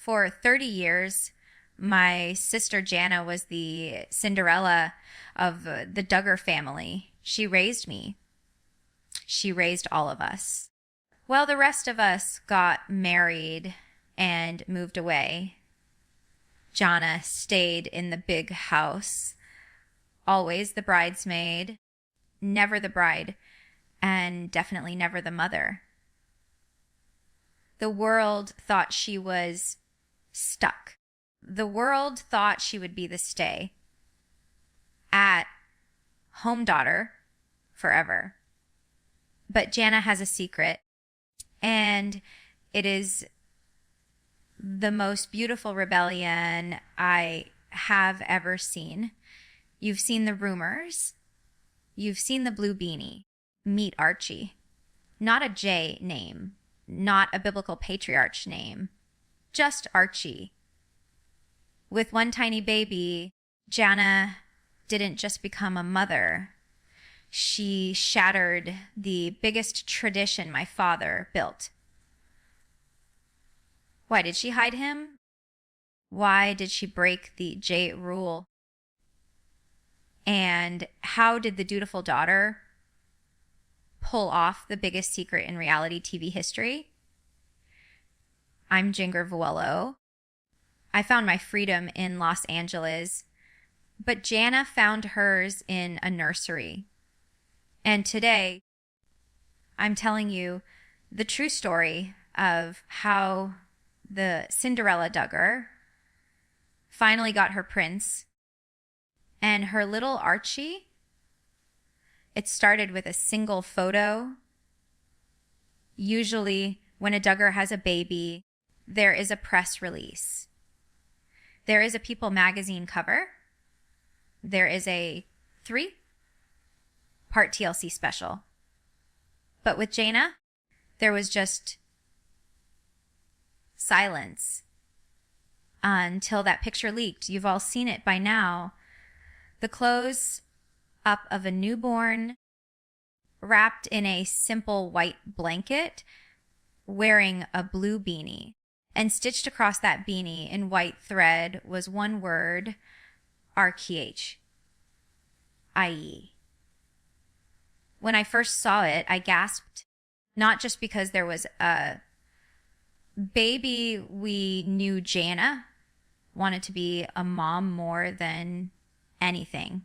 For 30 years, my sister Jana was the Cinderella of the Duggar family. She raised me. She raised all of us. Well, the rest of us got married and moved away. Jana stayed in the big house, always the bridesmaid, never the bride, and definitely never the mother. The world thought she was stuck. The world thought she would be the stay at home daughter forever. But Jana has a secret, and it is the most beautiful rebellion I have ever seen. You've seen the rumors. You've seen the blue beanie. Meet Archie. Not a J name, not a biblical patriarch name, just Archie. With one tiny baby, Jana didn't just become a mother. She shattered the biggest tradition my father built. Why did she hide him? Why did she break the J rule? And how did the dutiful daughter pull off the biggest secret in reality TV history? I'm Jinger Vuelo. I found my freedom in Los Angeles, but Jana found hers in a nursery. And today, I'm telling you the true story of how the Cinderella Duggar finally got her prince, and her little Archie. It started with a single photo. Usually, when a Duggar has a baby, there is a press release. There is a People magazine cover. There is a 3-part TLC special. But with Jana, there was just silence until that picture leaked. You've all seen it by now. The close up of a newborn wrapped in a simple white blanket, wearing a blue beanie. And stitched across that beanie in white thread was one word, Archie. When I first saw it, I gasped, not just because there was a baby we knew Jana wanted to be a mom more than anything,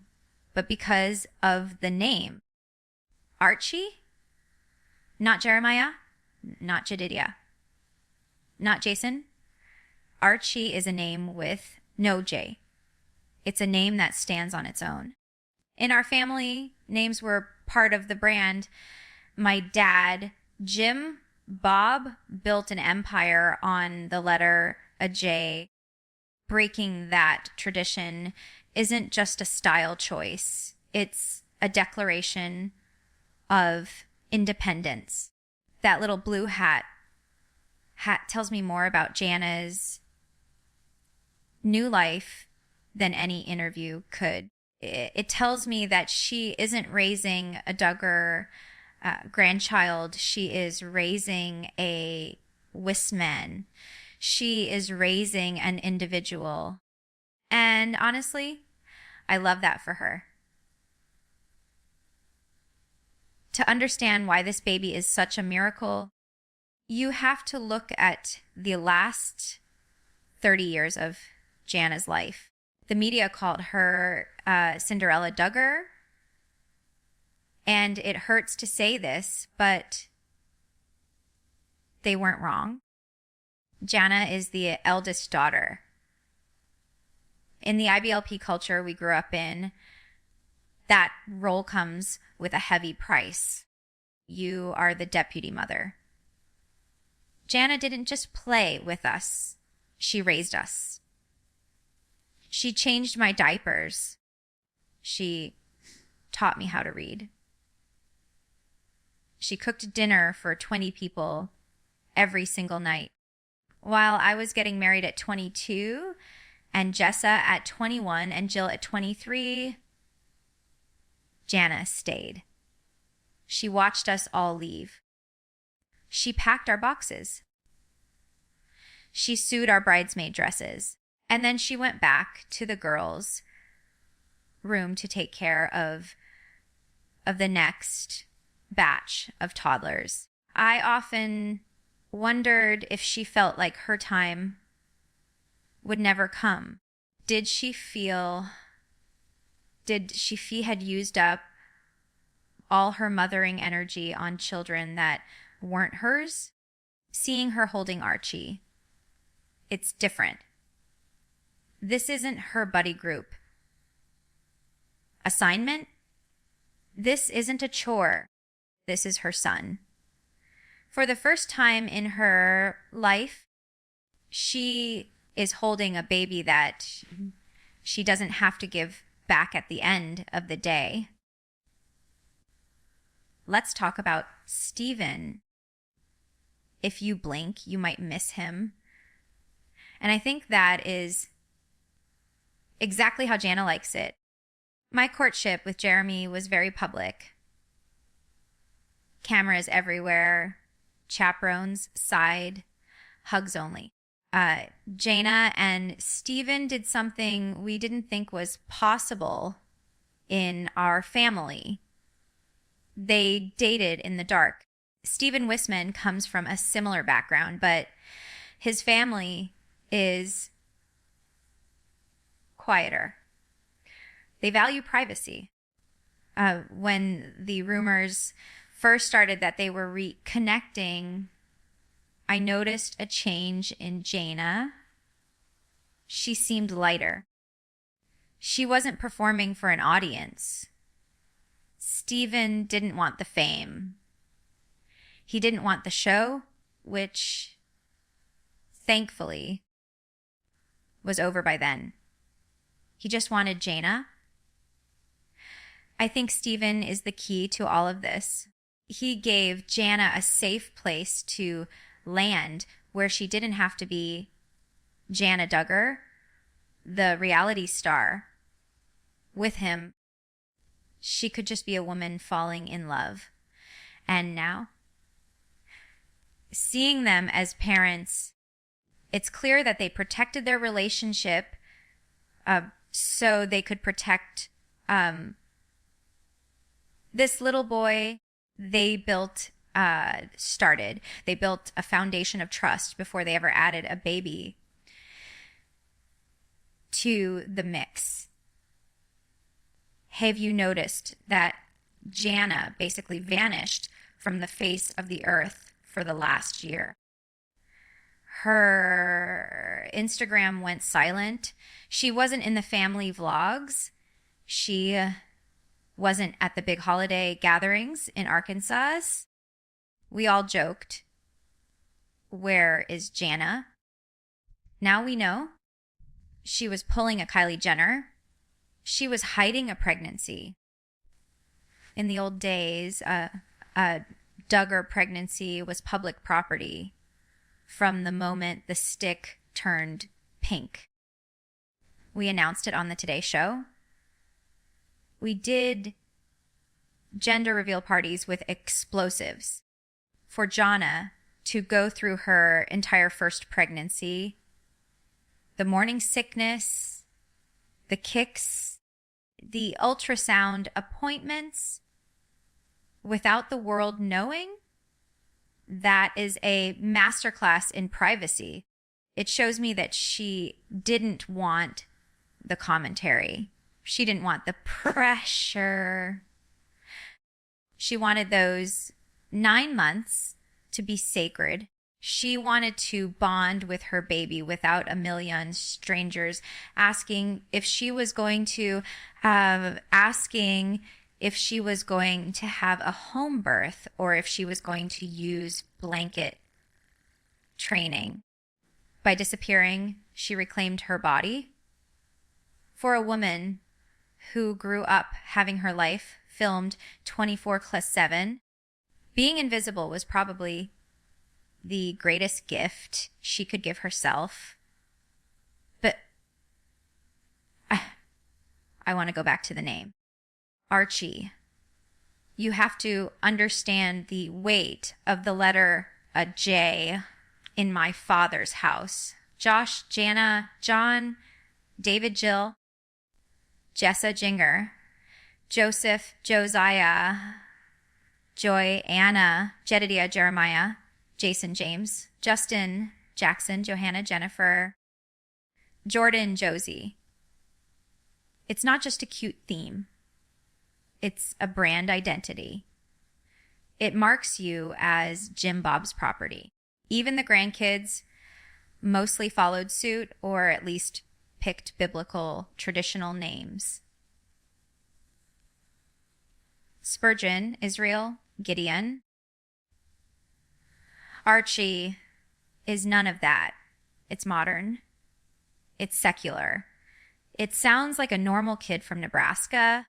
but because of the name. Archie? Not Jeremiah, not Jedidiah, not Jason. Archie is a name with no J. It's a name that stands on its own. In our family, names were part of the brand. My dad, Jim Bob, built an empire on the letter a J. Breaking that tradition isn't just a style choice. It's a declaration of independence. That little blue hat tells me more about Jana's new life than any interview could. It tells me that she isn't raising a Duggar grandchild. She is raising a Wissmann. She is raising an individual. And honestly, I love that for her. To understand why this baby is such a miracle, you have to look at the last 30 years of Jana's life. The media called her Cinderella Duggar, and it hurts to say this, but they weren't wrong. Jana is the eldest daughter. In the IBLP culture we grew up in, that role comes with a heavy price. You are the deputy mother. Jana didn't just play with us. She raised us. She changed my diapers. She taught me how to read. She cooked dinner for 20 people every single night. While I was getting married at 22 and Jessa at 21 and Jill at 23, Jana stayed. She watched us all leave. She packed our boxes. She sued our bridesmaid dresses. And then she went back to the girls' room to take care of the next batch of toddlers. I often wondered if she felt like her time would never come. Did she feel she had used up all her mothering energy on children that weren't hers? Seeing her holding Archie, it's different. This isn't her buddy group assignment. This isn't a chore. This is her son. For the first time in her life, she is holding a baby that she doesn't have to give back at the end of the day. Let's talk about Stephen. If you blink, you might miss him. And I think that is exactly how Jana likes it. My courtship with Jeremy was very public. Cameras everywhere, chaperones side, hugs only. Jana and Stephen did something we didn't think was possible in our family. They dated in the dark. Stephen Wissmann comes from a similar background, but his family is quieter. They value privacy. When the rumors first started that they were reconnecting, I noticed a change in Jana. She seemed lighter. She wasn't performing for an audience. Stephen didn't want the fame. He didn't want the show, which thankfully was over by then. He just wanted Jana. I think Stephen is the key to all of this. He gave Jana a safe place to land where she didn't have to be Jana Duggar, the reality star. With him, she could just be a woman falling in love. And now, seeing them as parents, it's clear that they protected their relationship so they could protect this little boy. They built a foundation of trust before they ever added a baby to the mix. Have you noticed that Jana basically vanished from the face of the earth for the last year? Her Instagram went silent. She wasn't in the family vlogs. She wasn't at the big holiday gatherings in Arkansas. We all joked, where is Jana? Now we know. She was pulling a Kylie Jenner. She was hiding a pregnancy. In the old days, a Duggar pregnancy was public property from the moment the stick turned pink. We announced it on the Today Show. We did gender reveal parties with explosives. For Jana to go through her entire first pregnancy, the morning sickness, the kicks, the ultrasound appointments, without the world knowing, that is a masterclass in privacy. It shows me that she didn't want the commentary. She didn't want the pressure. She wanted those 9 months to be sacred. She wanted to bond with her baby without a million strangers asking if she was going to have a home birth or if she was going to use blanket training. By disappearing, she reclaimed her body. For a woman who grew up having her life filmed 24/7, being invisible was probably the greatest gift she could give herself. But I want to go back to the name. Archie. You have to understand the weight of the letter J in my Father's house. Josh, Jana, John, David, Jill, Jessa, Jinger, Joseph, Josiah, Joy, Anna, Jedediah, Jeremiah, Jason, James, Justin, Jackson, Johanna, Jennifer, Jordan, Josie. It's not just a cute theme. It's a brand identity. It marks you as Jim Bob's property. Even the grandkids mostly followed suit, or at least picked biblical traditional names. Spurgeon, Israel, Gideon. Archie is none of that. It's modern. It's secular. It sounds like a normal kid from Nebraska,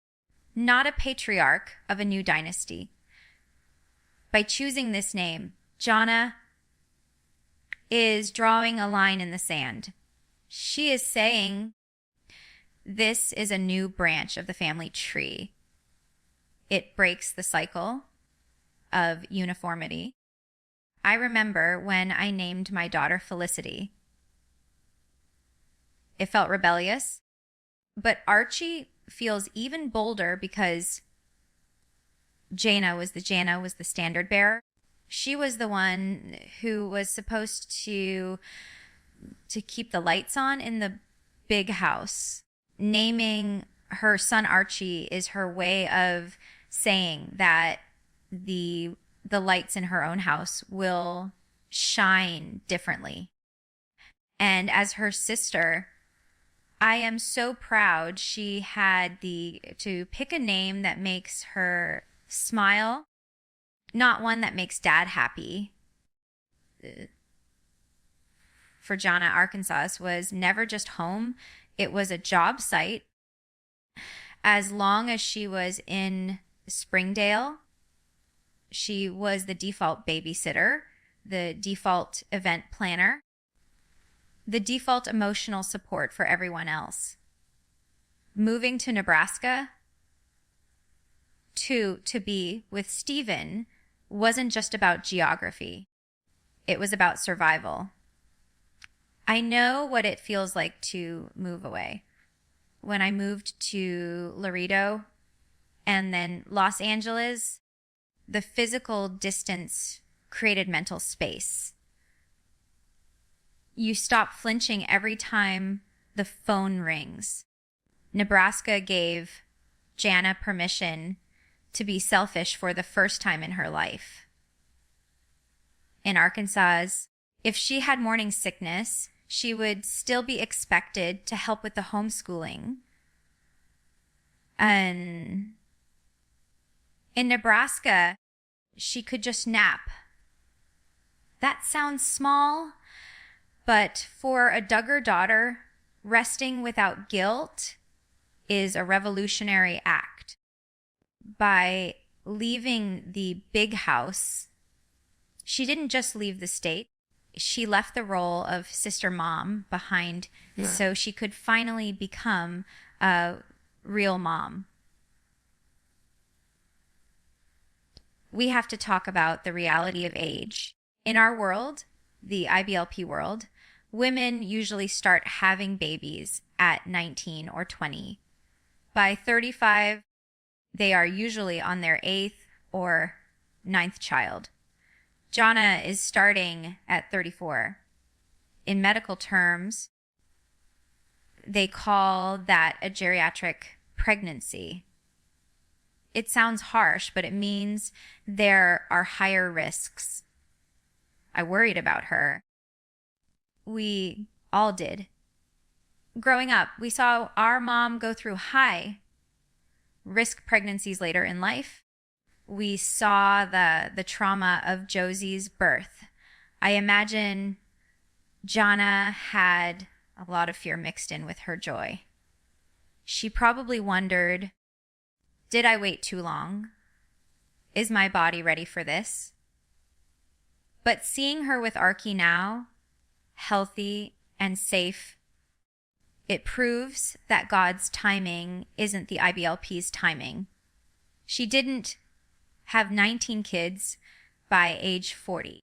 not a patriarch of a new dynasty. By choosing this name, Jana is drawing a line in the sand. She is saying this is a new branch of the family tree. It breaks the cycle of uniformity. I remember when I named my daughter Felicity. It felt rebellious, but Archie feels even bolder because Jana was the standard bearer. She was the one who was supposed to keep the lights on in the big house. Naming her son Archie is her way of saying that the lights in her own house will shine differently. And as her sister, I am so proud she had to pick a name that makes her smile, not one that makes dad happy. For Jana, Arkansas was never just home. It was a job site. As long as she was in Springdale, she was the default babysitter, the default event planner, the default emotional support for everyone else. Moving to Nebraska to be with Stephen wasn't just about geography. It was about survival. I know what it feels like to move away. When I moved to Laredo and then Los Angeles, the physical distance created mental space. You stop flinching every time the phone rings. Nebraska gave Jana permission to be selfish for the first time in her life. In Arkansas, if she had morning sickness, she would still be expected to help with the homeschooling. And in Nebraska, she could just nap. That sounds small, but for a Duggar daughter, resting without guilt is a revolutionary act. By leaving the big house, she didn't just leave the state. She left the role of sister mom behind so she could finally become a real mom. We have to talk about the reality of age. In our world, the IBLP world, women usually start having babies at 19 or 20. By 35, they are usually on their 8th or 9th child. Jana is starting at 34. In medical terms, they call that a geriatric pregnancy. It sounds harsh, but it means there are higher risks. I worried about her. We all did. Growing up, we saw our mom go through high risk pregnancies later in life. We saw the trauma of Josie's birth. I imagine Jana had a lot of fear mixed in with her joy. She probably wondered, did I wait too long? Is my body ready for this? But seeing her with Archie now, healthy and safe, it proves that God's timing isn't the IBLP's timing. She didn't have 19 kids by age 40.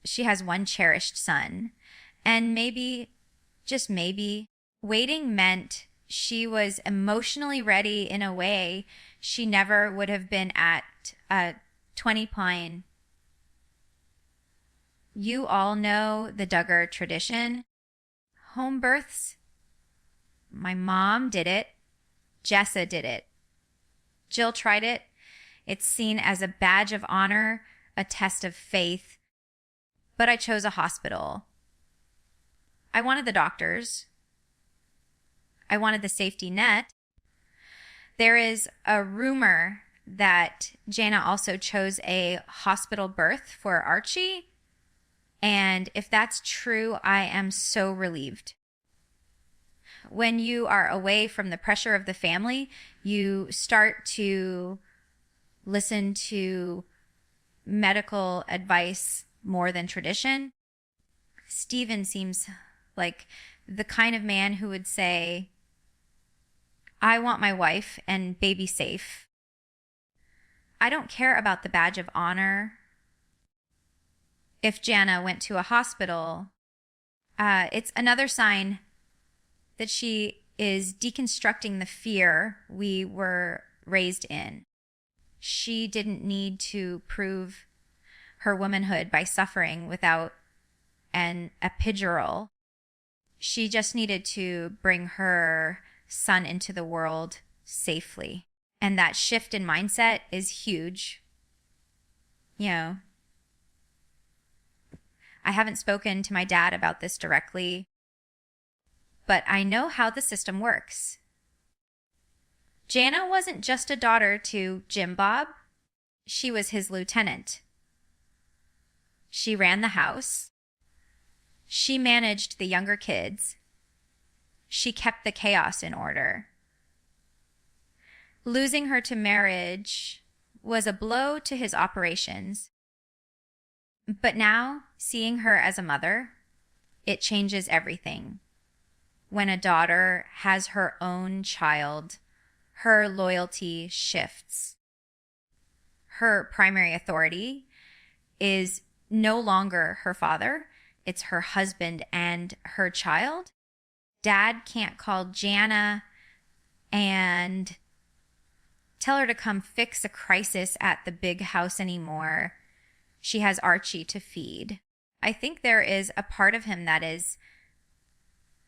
she has one cherished son. And maybe, just maybe, waiting meant she was emotionally ready in a way she never would have been at 20 Pine. You all know the Duggar tradition. Home births. My mom did it. Jessa did it. Jill tried it. It's seen as a badge of honor, a test of faith. But I chose a hospital. I wanted the doctors. I wanted the safety net. There is a rumor that Jana also chose a hospital birth for Archie. And if that's true, I am so relieved. When you are away from the pressure of the family, you start to listen to medical advice more than tradition. Stephen seems like the kind of man who would say, I want my wife and baby safe. I don't care about the badge of honor. If Jana went to a hospital, it's another sign that she is deconstructing the fear we were raised in. She didn't need to prove her womanhood by suffering without an epidural. She just needed to bring her son into the world safely. And that shift in mindset is huge. You know, I haven't spoken to my dad about this directly, but I know how the system works. Jana wasn't just a daughter to Jim Bob. She was his lieutenant. She ran the house. She managed the younger kids. She kept the chaos in order. Losing her to marriage was a blow to his operations. But now, seeing her as a mother, it changes everything. When a daughter has her own child, her loyalty shifts. Her primary authority is no longer her father. It's her husband and her child. Dad can't call Jana and tell her to come fix a crisis at the big house anymore. She has Archie to feed. I think there is a part of him that is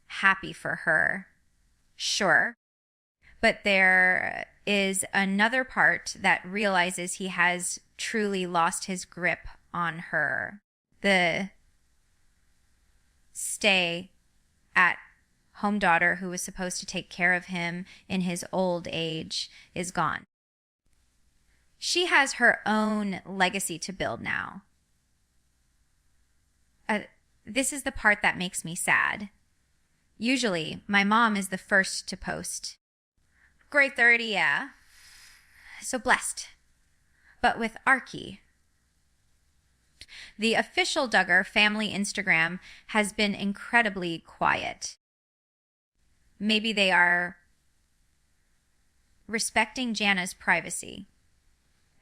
happy for her. Sure. But there is another part that realizes he has truly lost his grip on her. The stay at home daughter who was supposed to take care of him in his old age is gone. She has her own legacy to build now. This is the part that makes me sad. Usually, my mom is the first to post. Grade 30, yeah. So blessed. But with Archie, the official Duggar family Instagram has been incredibly quiet. Maybe they are respecting Jana's privacy.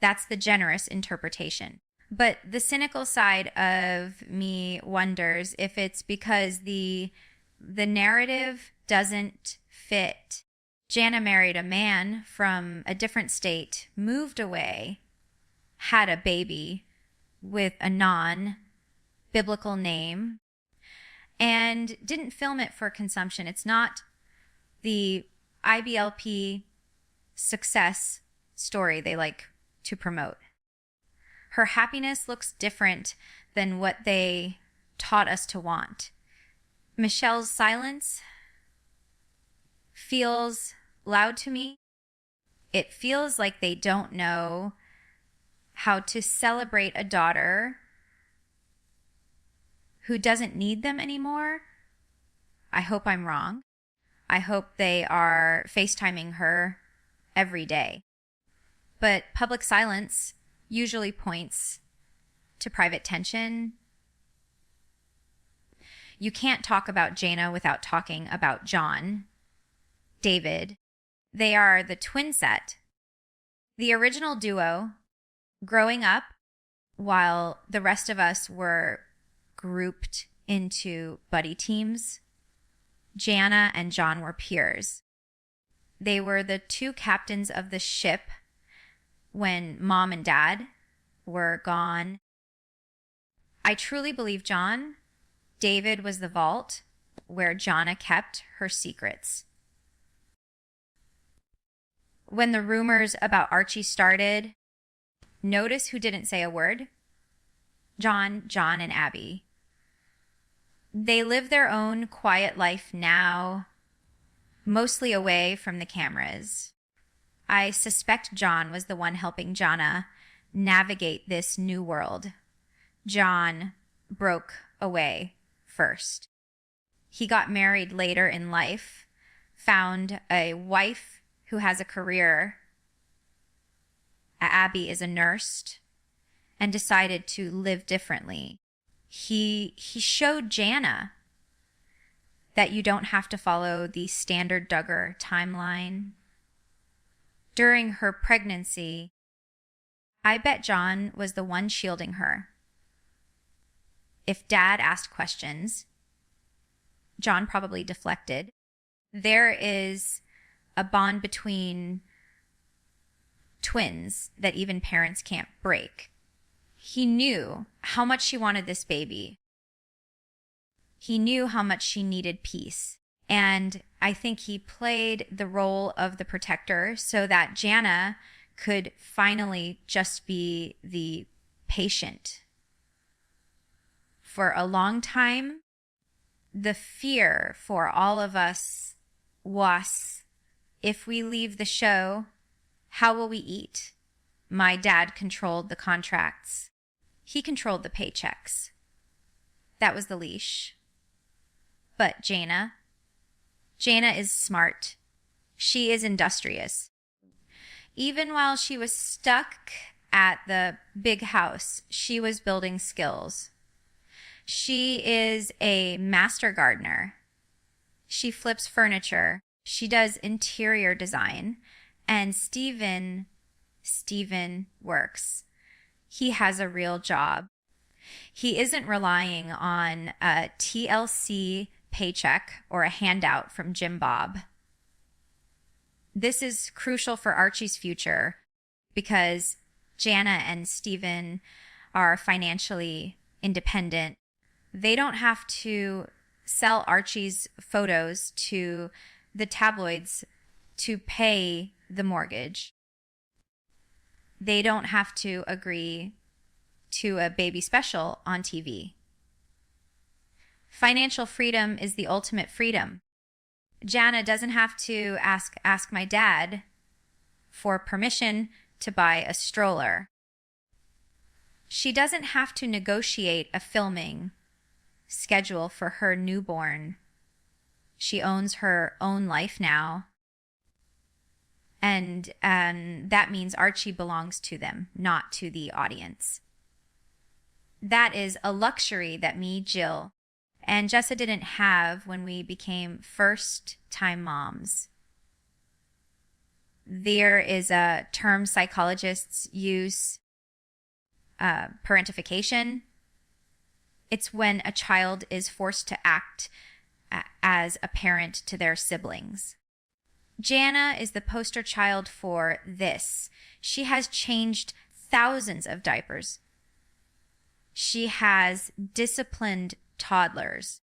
That's the generous interpretation. But the cynical side of me wonders if it's because the narrative doesn't fit. Jana married a man from a different state, moved away, had a baby with a non-biblical name, and didn't film it for consumption. It's not the IBLP success story they like to promote. Her happiness looks different than what they taught us to want. Michelle's silence feels loud to me. It feels like they don't know how to celebrate a daughter who doesn't need them anymore. I hope I'm wrong. I hope they are FaceTiming her every day. But public silence usually points to private tension. You can't talk about Jana without talking about John, David. They are the twin set, the original duo, growing up while the rest of us were grouped into buddy teams. Jana and John were peers. They were the two captains of the ship when mom and dad were gone. I truly believe David was the vault where Jana kept her secrets. When the rumors about Archie started, notice who didn't say a word? John, and Abby. They live their own quiet life now, mostly away from the cameras. I suspect John was the one helping Jana navigate this new world. John broke away first. He got married later in life, found a wife who has a career. Abby is a nurse, and decided to live differently. He showed Jana that you don't have to follow the standard Duggar timeline. During her pregnancy, I bet John was the one shielding her. If Dad asked questions, John probably deflected. There is a bond between twins that even parents can't break. He knew how much she wanted this baby. He knew how much she needed peace. And I think he played the role of the protector so that Jana could finally just be the patient. For a long time, the fear for all of us was, if we leave the show, how will we eat? My dad controlled the contracts. He controlled the paychecks. That was the leash. But Jana is smart. She is industrious. Even while she was stuck at the big house, she was building skills. She is a master gardener. She flips furniture. She does interior design. And Stephen works. He has a real job. He isn't relying on a TLC paycheck or a handout from Jim Bob. This is crucial for Archie's future because Jana and Stephen are financially independent. They don't have to sell Archie's photos to the tabloids to pay the mortgage. They don't have to agree to a baby special on TV. Financial freedom is the ultimate freedom. Jana doesn't have to ask my dad for permission to buy a stroller. She doesn't have to negotiate a filming schedule for her newborn. She owns her own life now. And that means Archie belongs to them, not to the audience. That is a luxury that me, Jill, and Jessa didn't have when we became first-time moms. There is a term psychologists use, parentification. It's when a child is forced to act as a parent to their siblings. Jana is the poster child for this. She has changed thousands of diapers. She has disciplined toddlers.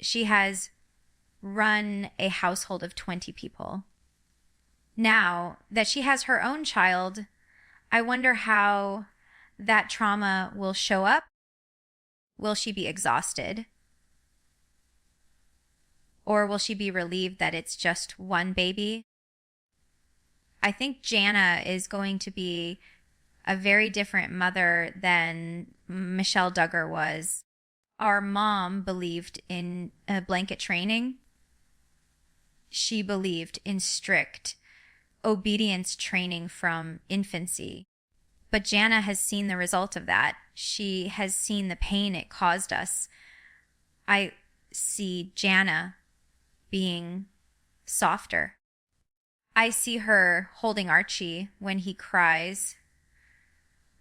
She has run a household of 20 people. Now that she has her own child, I wonder how that trauma will show up. Will she be exhausted? Or will she be relieved that it's just one baby? I think Jana is going to be a very different mother than Michelle Duggar was. Our mom believed in blanket training. She believed in strict obedience training from infancy. But Jana has seen the result of that. She has seen the pain it caused us. I see Jana being softer. I see her holding Archie when he cries,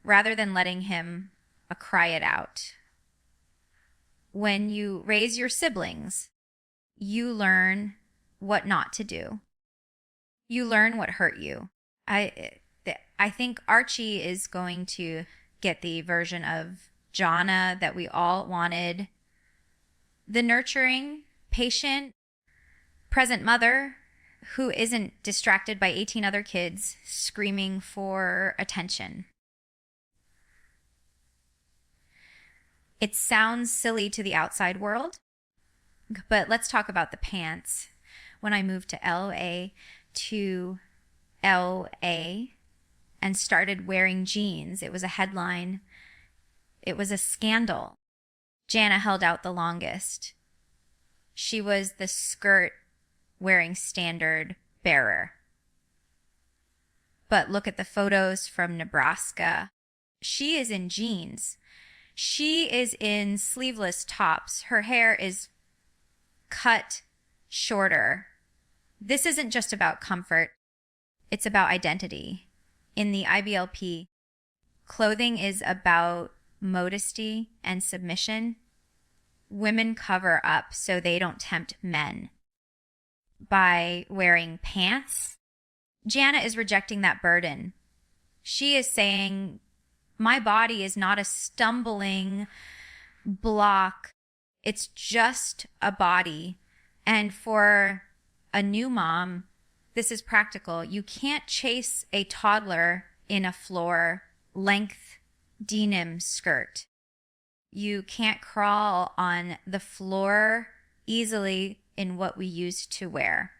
rather than letting him cry it out. when you raise your siblings, you learn what not to do. You learn what hurt you. I think Archie is going to get the version of Jana that we all wanted. The nurturing, patient, present mother who isn't distracted by 18 other kids screaming for attention. It sounds silly to the outside world, but let's talk about the pants. When I moved to LA and started wearing jeans, it was a headline. It was a scandal. Jana held out the longest. She was the skirt wearing standard bearer. But look at the photos from Nebraska. She is in jeans. She is in sleeveless tops. Her hair is cut shorter. This isn't just about comfort. It's about identity. In the IBLP, clothing is about modesty and submission. Women cover up so they don't tempt men. By wearing pants, Jana is rejecting that burden. She is saying, my body is not a stumbling block. It's just a body. And for a new mom, this is practical. You can't chase a toddler in a floor-length denim skirt. You can't crawl on the floor easily in what we used to wear.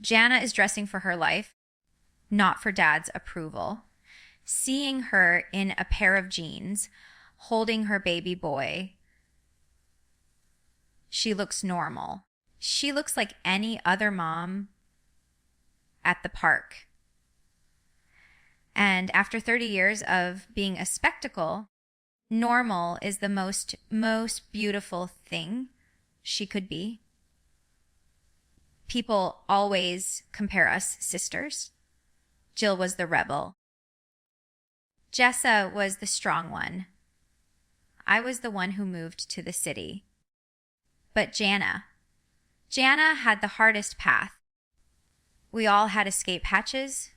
Jana is dressing for her life, not for dad's approval. Seeing her in a pair of jeans, holding her baby boy, she looks normal. She looks like any other mom at the park. And after 30 years of being a spectacle, normal is the most beautiful thing she could be. People always compare us sisters. Jill was the rebel. Jessa was the strong one. I was the one who moved to the city. But Jana had the hardest path. We all had escape hatches.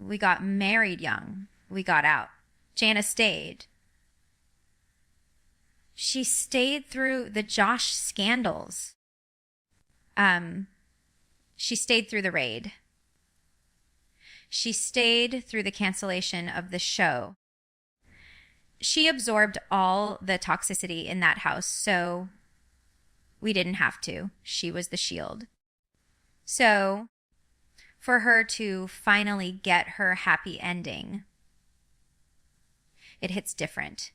We got married young. We got out. Jana stayed. She stayed through the Josh scandals. She stayed through the raid. She stayed through the cancellation of the show. She absorbed all the toxicity in that house, so we didn't have to. She was the shield. So for her to finally get her happy ending, it hits different.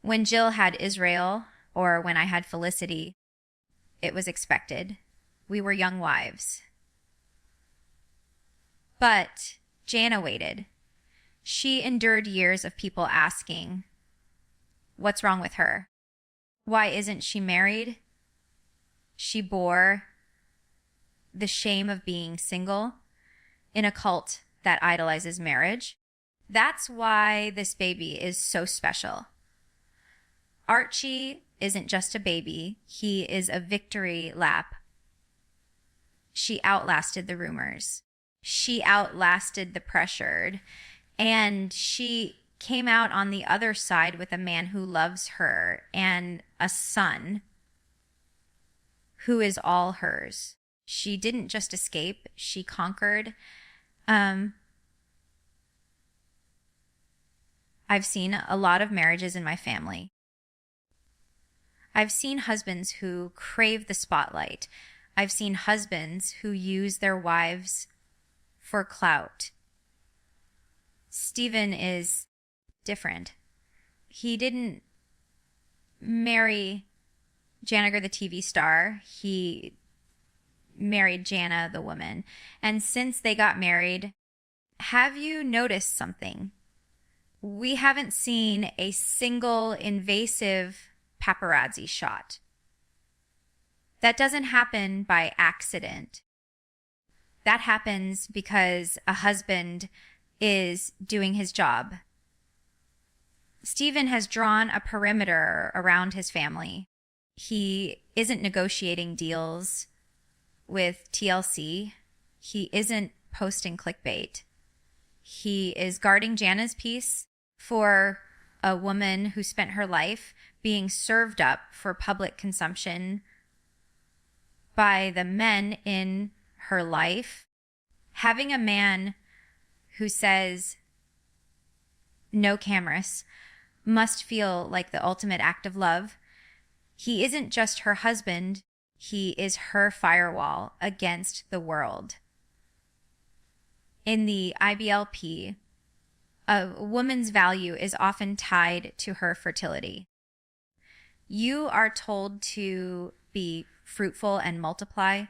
When Jill had Israel, or when I had Felicity, it was expected. We were young wives. But Jana waited. She endured years of people asking, what's wrong with her? Why isn't she married? She bore the shame of being single in a cult that idolizes marriage. That's why this baby is so special. Archie isn't just a baby. He is a victory lap. She outlasted the rumors. She outlasted the pressured. And she came out on the other side with a man who loves her and a son who is all hers. She didn't just escape, she conquered. I've seen a lot of marriages in my family. I've seen husbands who crave the spotlight. I've seen husbands who use their wives for clout. Stephen is different. He didn't marry Jana Duggar, the TV star. He married Jana, the woman. And since they got married, have you noticed something? We haven't seen a single invasive paparazzi shot. That doesn't happen by accident. That happens because a husband is doing his job. Stephen has drawn a perimeter around his family. He isn't negotiating deals with TLC. He isn't posting clickbait. He is guarding Jana's peace for a woman who spent her life being served up for public consumption by the men in her life. Having a man who says no cameras must feel like the ultimate act of love. He isn't just her husband, he is her firewall against the world. In the IBLP, a woman's value is often tied to her fertility. You are told to be fruitful and multiply.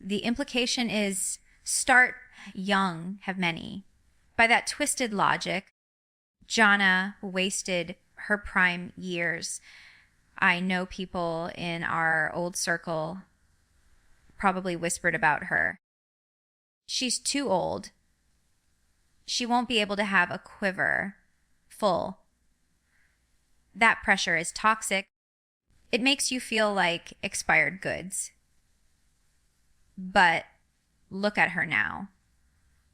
The implication is start young, have many. By that twisted logic, Jana wasted her prime years. I know people in our old circle probably whispered about her. She's too old. She won't be able to have a quiver full. That pressure is toxic. It makes you feel like expired goods. But look at her now.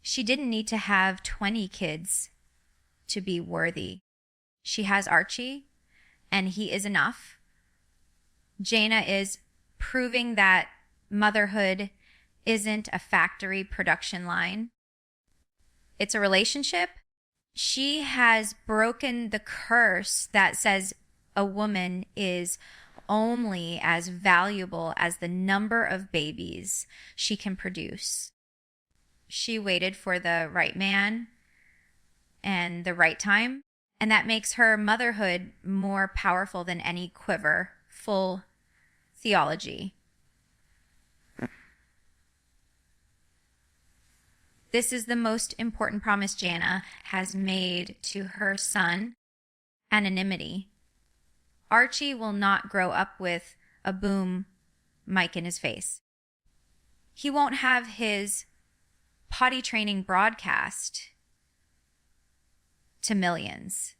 She didn't need to have 20 kids to be worthy. She has Archie, and he is enough. Jana is proving that motherhood isn't a factory production line. It's a relationship. She has broken the curse that says a woman is only as valuable as the number of babies she can produce. She waited for the right man and the right time, and that makes her motherhood more powerful than any quiver, full theology. This is the most important promise Jana has made to her son, anonymity. Archie will not grow up with a boom mic in his face. He won't have his potty training broadcast to millions.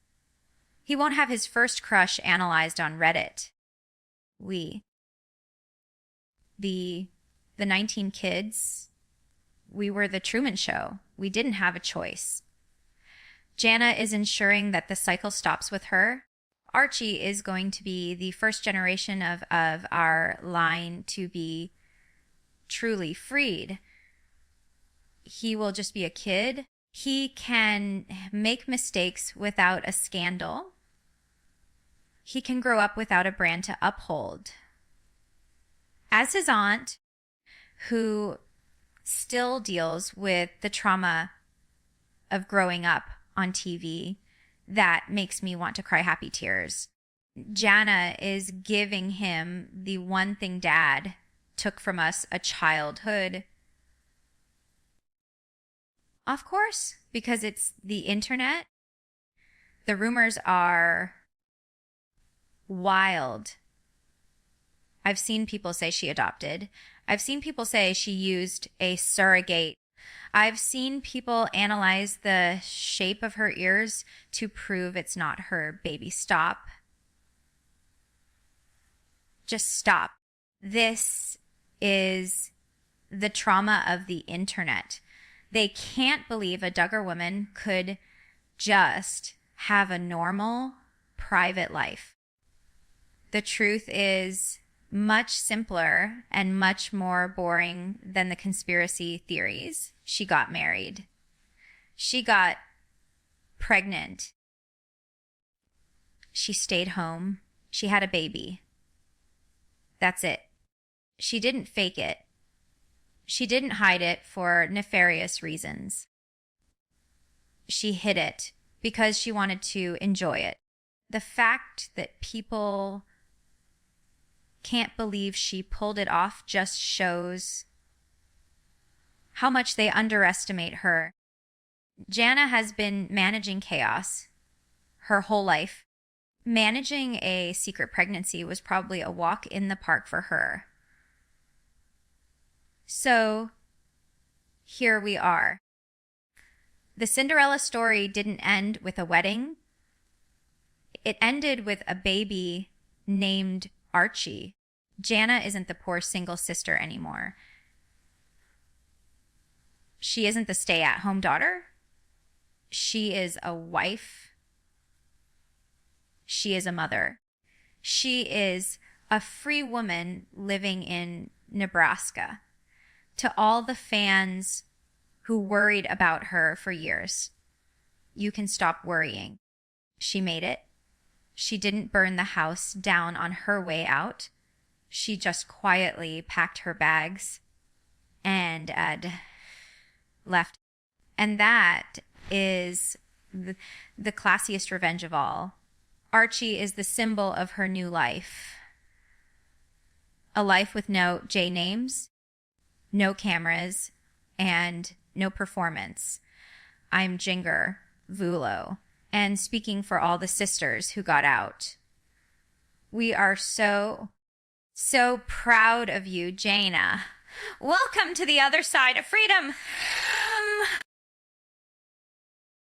He won't have his first crush analyzed on Reddit. The 19 kids, we were the Truman Show. We didn't have a choice. Jana is ensuring that the cycle stops with her. Archie is going to be the first generation of our line to be truly freed. He will just be a kid. He can make mistakes without a scandal. He can grow up without a brand to uphold. As his aunt, who still deals with the trauma of growing up on TV, that makes me want to cry happy tears. Jana is giving him the one thing Dad took from us, a childhood. Of course, because it's the internet. The rumors are wild. I've seen people say she adopted. I've seen people say she used a surrogate. I've seen people analyze the shape of her ears to prove it's not her baby. Stop. Just stop. This is the trauma of the internet. They can't believe a Duggar woman could just have a normal, private life. The truth is much simpler and much more boring than the conspiracy theories. She got married. She got pregnant. She stayed home. She had a baby. That's it. She didn't fake it. She didn't hide it for nefarious reasons. She hid it because she wanted to enjoy it. The fact that people can't believe she pulled it off just shows how much they underestimate her. Jana has been managing chaos her whole life. Managing a secret pregnancy was probably a walk in the park for her. So here we are. The Cinderella story didn't end with a wedding. it ended with a baby named Archie. Jana isn't the poor single sister anymore. She isn't the stay-at-home daughter. She is a wife. She is a mother. She is a free woman living in Nebraska. To all the fans who worried about her for years, you can stop worrying. She made it. She didn't burn the house down on her way out. She just quietly packed her bags and left. And that is the classiest revenge of all. Archie is the symbol of her new life. A life with no J names, no cameras, and no performance. I'm Jinger Vulo, and speaking for all the sisters who got out. We are so proud of you, Jana. Welcome to the other side of freedom.